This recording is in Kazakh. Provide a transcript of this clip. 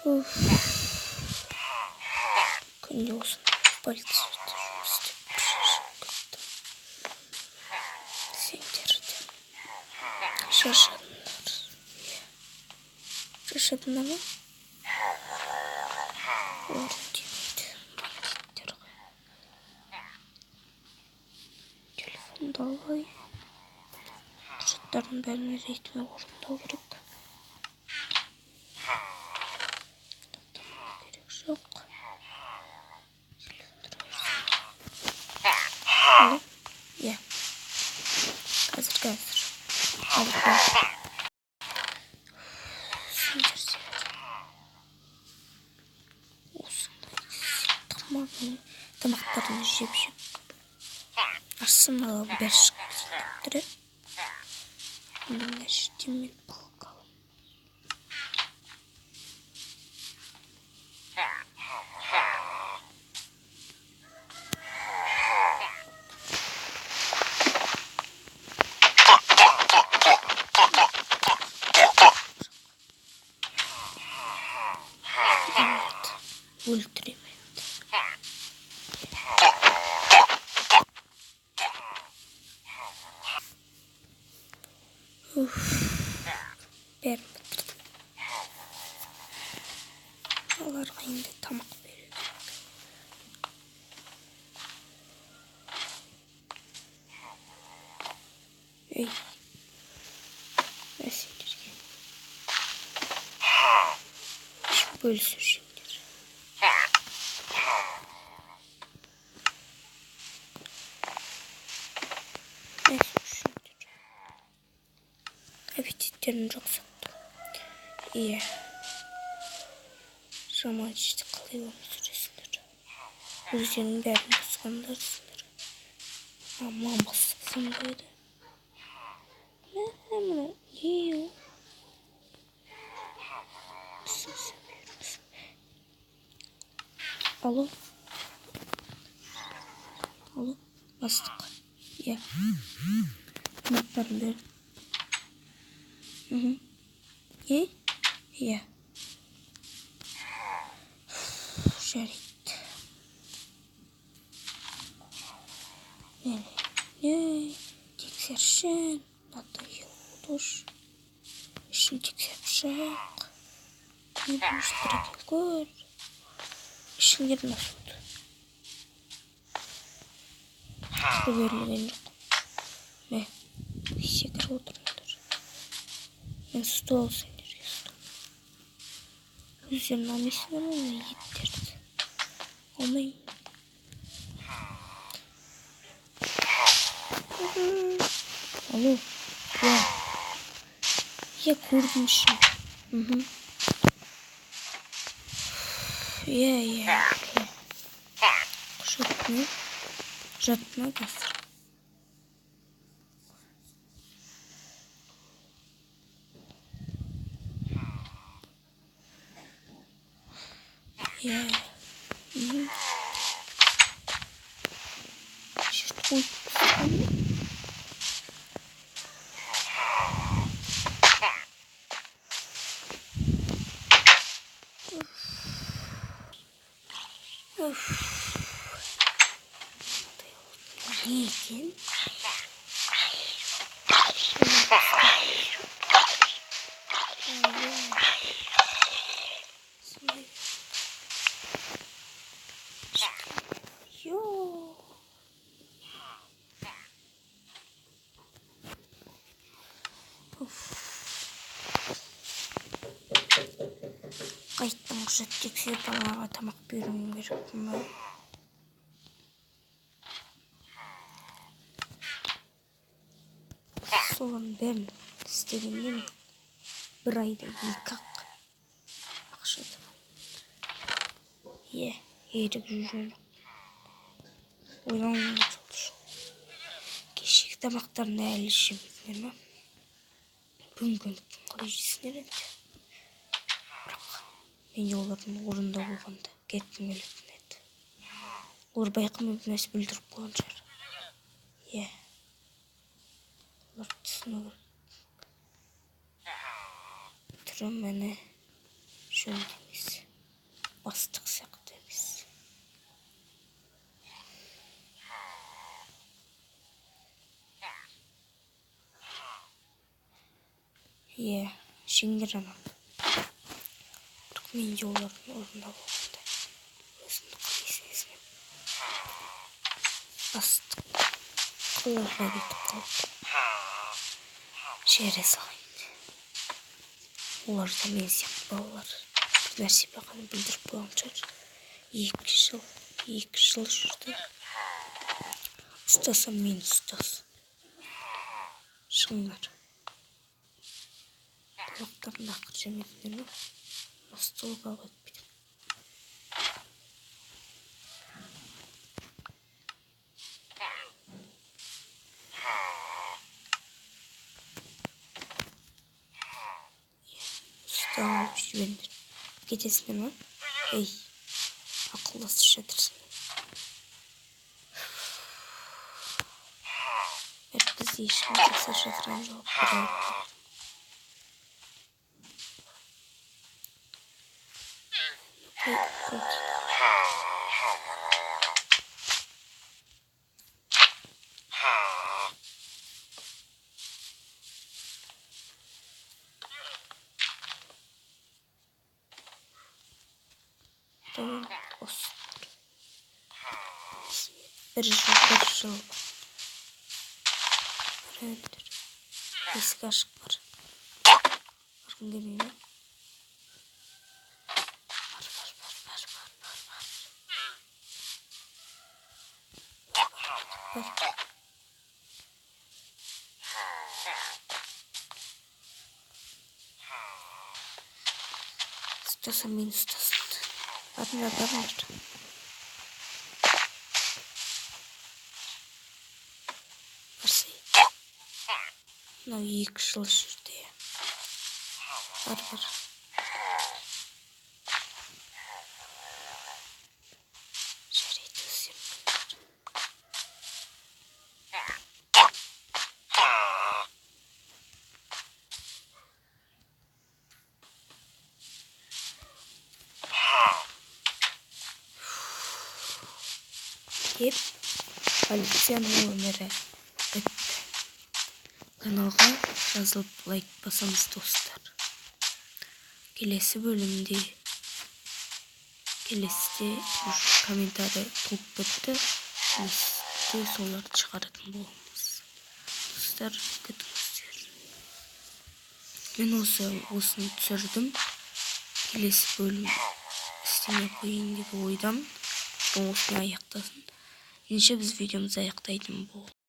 Күнде осындай полицияда жұмыс істеп бір шаршап кеттім. Сендер де шаршадыңдар. Шаршадыңдар ма? Орын тимейді. Бандиттер ғой. Телефонды алайын. Құжаттардың бәрін ретіме орындау керек. Керек жоқ. Алло? Иә. Қазір. Сендер осындай тамақтарын жеп арсенал бәрі шығып кетіп тұр. Мына жерде мен балқалым. Өлтіремін. Бәрін бітірдім. Оларға енді тамақ беру керек. Ей, сендерге бөлісушіңдер. Аппетиттерін жақсартты. Иә. Жаман ішті қалай өмір сүресіңдер. Өздерінің бәрін бұзғандарсыңдар. Мамасы қысымдайды. Мына не ол? Алло? Алло? Бастық. Иә. Тамақтарын бер. Иә. Жарайды. Тексершін. Батайы олдыш. Ішін тексеріп шақ. Не болмыш бірген көр. Ішіңдерін асуды. Көберліген жоқ. Секіріп отырыңдар. Мен стол сендерге стол. Өздерін алмайсыңдар ма еттерді? Алмайын. Алло? Я көрдім үшін. Иә. Құжатына қазір. Иә. Жерді қойып не екен? Қайттың құжат тексеріп балаға тамақ беруім керек ме? Соған бәрін істегеннен бір айда 2 ақша табам. Иә, ерік жүрген. Ойлануға çalışу. Кешегі тамақтарын әлі жемедіңдер ме? Бүгінгіліктің қалай жейсіңдер енді? Бірақ мен олардың орында болғанда кеткім келетін еді. Олар байқамай бір нәрсе бүлдіріп қойған шығар. Иә. Олар түсіну керек. Түрі мені Şöyle biz bastık sakta biz. Şimdi ama. Men yolların orunda oldu. Özünü kıyısınız mı? Bastık. Kıllarla gitip kaldı. Şehre sahip. Ular da mez yapmalar. Bir нәрсе бақаны білдіріп қойған шығар. 2 жыл жүрді. Ұстасам мен ұстас. Шыңдар. Талақтарын ақыр жемедіңдер ме? Столға қойып бітім. Ұста алып жіберіңдер. Кетесіңдер ме? Ей, ақылдасып жатырсың. Біз ешкім тексер жатырған жоқ. Bir жыл. Öldür. Eski aşk var. Bakın geleyim mi? Var. İstiyorsan beni istiyorsun. Barınlar. Мынау 2 жыл жүрді. Бар. Жарайды өсемдер. Деп полицияның өмірі бітті. Kanalga жазылып лайк басамыз достар. Келесі комментарий толып кетті. Келесіде соларды шығаратын боламыз. Достар, күтіңіздер. Мен осыны түсірдім. Келесі бөлім істемей қойын деп ойдам. Осыны аяқтасын. Ендеше біз видеомызды аяқтайтын боламыз.